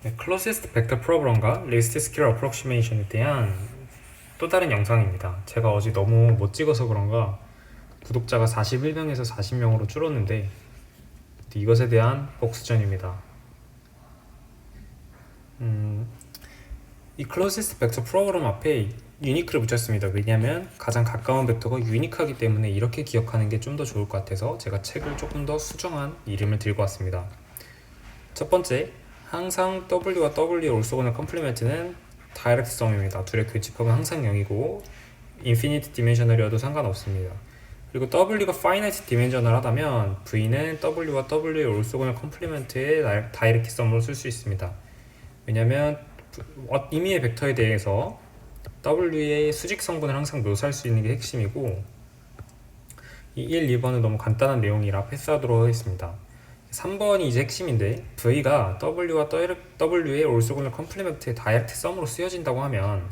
네, Closest Vector Problem과 Least Square Approximation에 대한 또 다른 영상입니다. 제가 어제 너무 못 찍어서 그런가 구독자가 41명에서 40명으로 줄었는데 이것에 대한 복수전입니다. 이 Closest Vector Problem 앞에 유니크를 붙였습니다. 왜냐하면 가장 가까운 벡터가 유니크하기 때문에 이렇게 기억하는 게 좀 더 좋을 것 같아서 제가 책을 조금 더 수정한 이름을 들고 왔습니다. 첫 번째, 항상 W와 W의 올소근의 컴플리멘트는 다이렉트 썸입니다. 둘의 교집합은 항상 0이고 인피니트 디멘셔널이어도 상관없습니다. 그리고 W가 파이나이트 디멘셔널하다면 V는 W와 W의 올소근의 컴플리멘트의 다이렉트 썸으로 쓸 수 있습니다. 왜냐하면 임의의 벡터에 대해서 W의 수직 성분을 항상 묘사할 수 있는 게 핵심이고 이 1, 2번은 너무 간단한 내용이라 패스하도록 하겠습니다. 3번이 이제 핵심인데 V가 W와 W의 올소근의 컴플리멘트의 다이렉트 썸으로 쓰여진다고 하면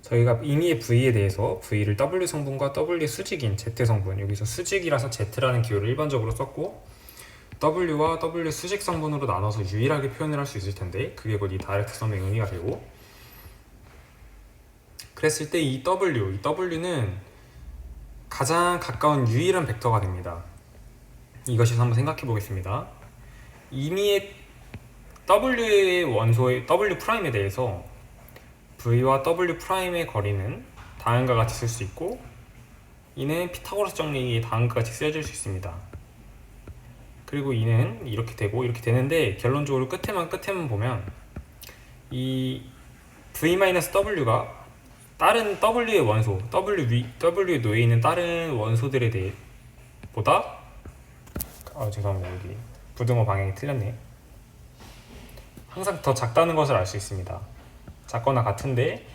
저희가 임의의 V에 대해서 V를 W 성분과 W의 수직인 Z 성분, 여기서 수직이라서 Z라는 기호를 일반적으로 썼고 W와 W의 수직 성분으로 나눠서 유일하게 표현을 할 수 있을 텐데 그게 곧 이 다이렉트 썸의 의미가 되고, 그랬을 때 이 W는 가장 가까운 유일한 벡터가 됩니다. 이것이 한번 생각해 보겠습니다. 임의의 W의 원소의 W' 대해서 V와 W''의 거리는 다음과 같이 쓸 수 있고 이는 피타고라스 정리에 다음과 같이 쓰여질 수 있습니다. 그리고 이는 이렇게 되고 이렇게 되는데 결론적으로 끝에만 보면 이 V-W가 다른 W의 원소, W에 놓여 있는 다른 원소들에 대해 보다 죄송합니다. 여기 부등호 방향이 틀렸네. 항상 더 작다는 것을 알 수 있습니다. 작거나 같은데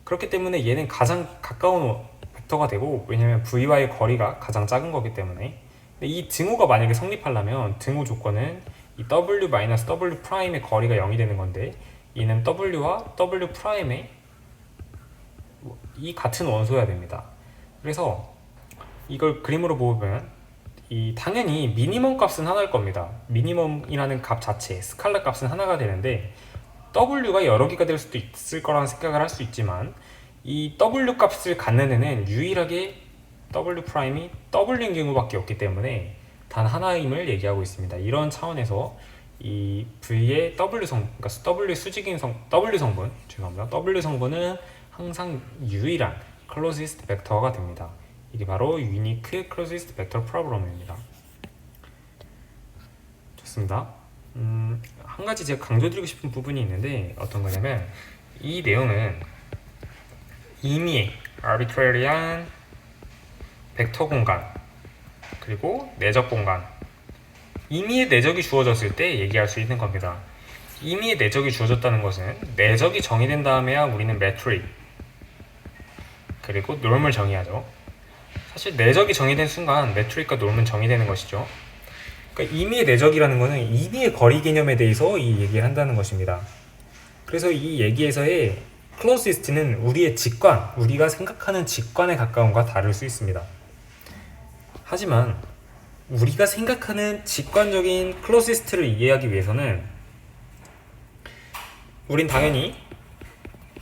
그렇기 때문에 얘는 가장 가까운 벡터가 되고, 왜냐면 V와의 거리가 가장 작은 거기 때문에. 근데 이 등호가 만약에 성립하려면 등호 조건은 이 W-W'의 거리가 0이 되는 건데 얘는 W와 W''의 이 같은 원소여야 됩니다. 그래서 이걸 그림으로 보면 당연히 미니멈 값은 하나일 겁니다. 미니멈이라는 값 자체, 스칼라 값은 하나가 되는데 W가 여러 개가 될 수도 있을 거라는 생각을 할 수 있지만 이 W 값을 갖는 애는 유일하게 W'이 W인 경우밖에 없기 때문에 단 하나임을 얘기하고 있습니다. 이런 차원에서 이 V의 W 성분, 그러니까 W 수직인 W 성분, 죄송합니다. W 성분은 항상 유일한 closest vector가 됩니다. 이게 바로 unique closest vector problem입니다. 좋습니다. 한 가지 제가 강조드리고 싶은 부분이 있는데 어떤 거냐면 이 내용은 임의의 arbitrary한 벡터 공간 그리고 내적 공간, 임의의 내적이 주어졌을 때 얘기할 수 있는 겁니다. 임의의 내적이 주어졌다는 것은 내적이 정의된 다음에야 우리는 메트릭 그리고 norm을 정의하죠. 사실 내적이 정의된 순간 메트릭과 norm은 정의되는 것이죠. 그러니까 임의의 내적이라는 것은 임의의 거리 개념에 대해서 이 얘기를 한다는 것입니다. 그래서 이 얘기에서의 closest는 우리의 직관, 우리가 생각하는 직관에 가까운과 다를 수 있습니다. 하지만 우리가 생각하는 직관적인 closest를 이해하기 위해서는 우린 당연히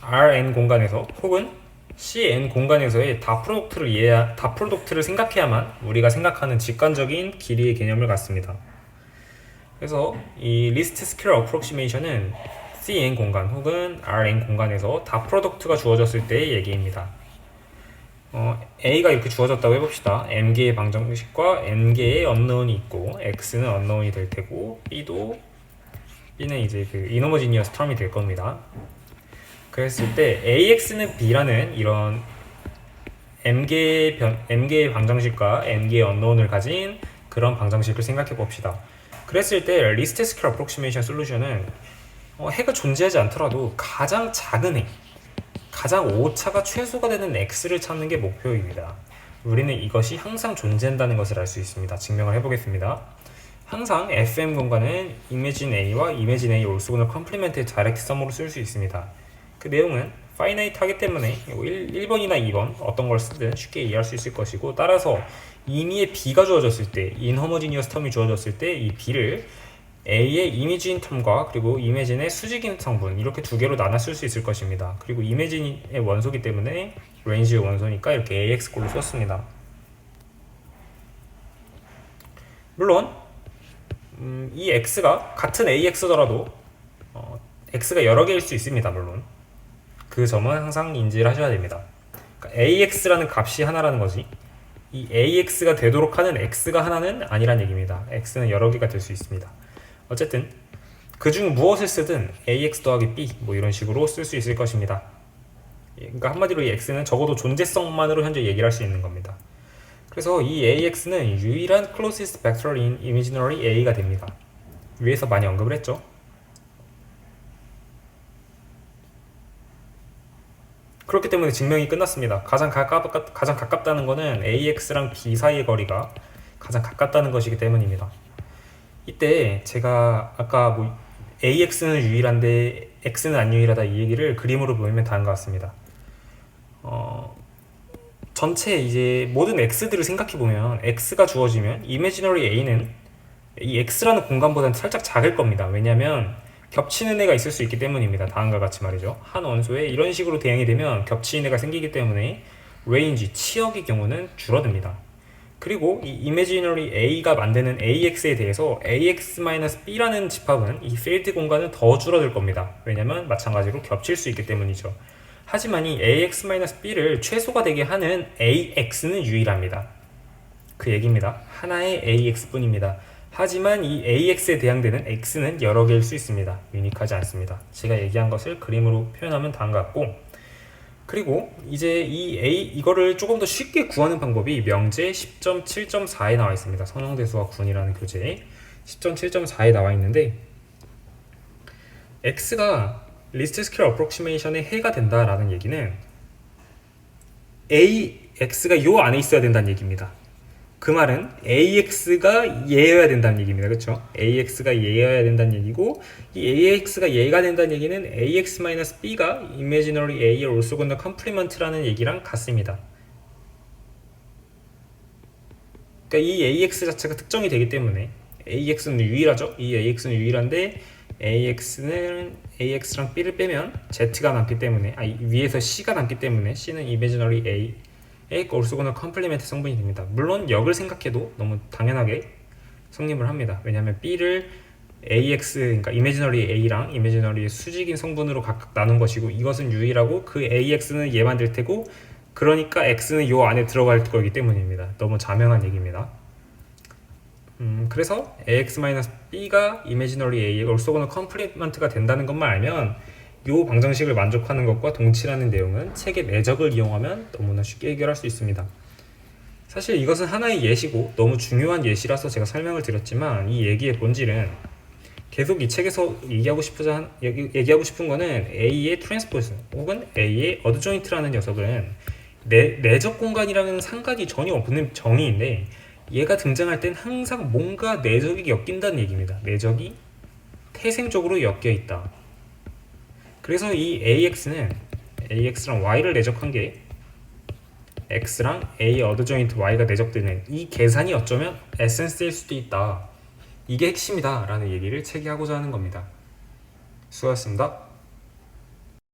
Rn 공간에서 혹은 Cn 공간에서의 다 프로덕트를 생각해야만 우리가 생각하는 직관적인 길이의 개념을 갖습니다. 그래서 이 리스트 스퀘어 어프록시메이션은 Cn 공간 혹은 Rn 공간에서 다 프로덕트가 주어졌을 때의 얘기입니다. A가 이렇게 주어졌다고 해봅시다. m개의 방정식과 n개의 언노운이 있고 x는 언노운이 될 테고 B는 이제 그 이노머지니어스 텀이 될 겁니다. 그랬을 때 AX는 B라는 이런 m개의 방정식과 n개의 언노운을 가진 그런 방정식을 생각해 봅시다. 그랬을 때 리스트 스퀘어 어프록시메이션 솔루션은 해가 존재하지 않더라도 가장 작은 해, 가장 오차가 최소가 되는 x를 찾는 게 목표입니다. 우리는 이것이 항상 존재한다는 것을 알 수 있습니다. 증명을 해보겠습니다. 항상 FM 공간은 Imagine A와 Imagine A 올소근을 컴플리멘트의 다이렉트 썸으로 쓸 수 있습니다. 그 내용은 파이나이트 하기 때문에 1번이나 2번 어떤 걸 쓰든 쉽게 이해할 수 있을 것이고, 따라서 임의의 B가 주어졌을 때, 인허머지니어스 텀이 주어졌을 때 이 B를 A의 이미지인 텀과 그리고 이미진의 수직인 성분 이렇게 두 개로 나눠 쓸 수 있을 것입니다. 그리고 이미진의 원소기 때문에 레인지의 원소니까 이렇게 AX꼴로 썼습니다. 물론 이 X가 같은 AX더라도 X가 여러 개일 수 있습니다. 물론 그 점은 항상 인지를 하셔야 됩니다. 그러니까 AX라는 값이 하나라는 거지 이 AX가 되도록 하는 X가 하나는 아니란 얘기입니다. X는 여러 개가 될 수 있습니다. 어쨌든 그중 무엇을 쓰든 AX 더하기 B 뭐 이런 식으로 쓸 수 있을 것입니다. 그러니까 한마디로 이 X는 적어도 존재성만으로 현재 얘기를 할 수 있는 겁니다. 그래서 이 AX는 유일한 closest vector in imaginary A가 됩니다. 위에서 많이 언급을 했죠. 그렇기 때문에 증명이 끝났습니다. 가장 가깝다는 것은 AX랑 B 사이의 거리가 가장 가깝다는 것이기 때문입니다. 이때 제가 아까 뭐 AX는 유일한데 X는 안 유일하다 이 얘기를 그림으로 보이면 다음과 같습니다. 전체 이제 모든 X들을 생각해보면 X가 주어지면 imaginary A는 이 X라는 공간보다는 살짝 작을 겁니다. 왜냐하면 겹치는 애가 있을 수 있기 때문입니다. 다음과 같이 말이죠. 한 원소에 이런 식으로 대응이 되면 겹치는 애가 생기기 때문에 레인지, 치역의 경우는 줄어듭니다. 그리고 이 imaginary A가 만드는 AX에 대해서 AX-B라는 집합은 이 필드 공간은 더 줄어들 겁니다. 왜냐면 마찬가지로 겹칠 수 있기 때문이죠. 하지만 이 AX-B를 최소가 되게 하는 AX는 유일합니다. 그 얘기입니다. 하나의 AX뿐입니다. 하지만 이 AX에 대항되는 X는 여러 개일 수 있습니다. 유니크하지 않습니다. 제가 얘기한 것을 그림으로 표현하면 다음과 같고 그리고 이제 이거를 조금 더 쉽게 구하는 방법이 명제 10.7.4에 나와 있습니다. 선형대수와 군이라는 교재에 10.7.4에 나와 있는데 X가 리스트 스퀘어 어프록시메이션의 해가 된다라는 얘기는 AX가 요 안에 있어야 된다는 얘기입니다. 그 말은 AX가 얘여야 된다는 얘기입니다. 그렇죠? AX가 얘여야 된다는 얘기고 이 AX가 얘가 된다는 얘기는 AX-B가 imaginary A의 올소건더 컴플리먼트라는 얘기랑 같습니다. 그러니까 이 AX 자체가 특정이 되기 때문에 AX는 유일하죠? 이 AX는 유일한데 AX랑 B를 빼면 Z가 남기 때문에 위에서 C가 남기 때문에 C는 imaginary A 올소건더 컴플리멘트 성분이 됩니다. 물론 역을 생각해도 너무 당연하게 성립을 합니다. 왜냐하면 B를 AX, 그러니까 imaginary A랑 imaginary 수직인 성분으로 각각 나눈 것이고 이것은 유일하고 그 AX는 얘만 될 테고 그러니까 X는 요 안에 들어갈 거기 때문입니다. 너무 자명한 얘기입니다. 그래서 AX-B가 imaginary A의 올소건더 컴플리먼트가 된다는 것만 알면 이 방정식을 만족하는 것과 동치라는 내용은 책의 매적을 이용하면 너무나 쉽게 해결할 수 있습니다. 사실 이것은 하나의 예시고 너무 중요한 예시라서 제가 설명을 드렸지만 이 얘기의 본질은 계속 이 책에서 얘기하고 싶은 거는 A의 트랜스포즈 혹은 A의 어드조인트라는 녀석은 내적 공간이랑은 상관이 전혀 없는 정의인데 얘가 등장할 땐 항상 뭔가 내적이 엮인다는 얘기입니다. 내적이 태생적으로 엮여 있다. 그래서 이 AX는 AX랑 Y를 내적한 게 X랑 A의 어드조인트 Y가 내적되는 이 계산이 어쩌면 에센스일 수도 있다. 이게 핵심이다 라는 얘기를 책이 하고자 하는 겁니다. 수고하셨습니다.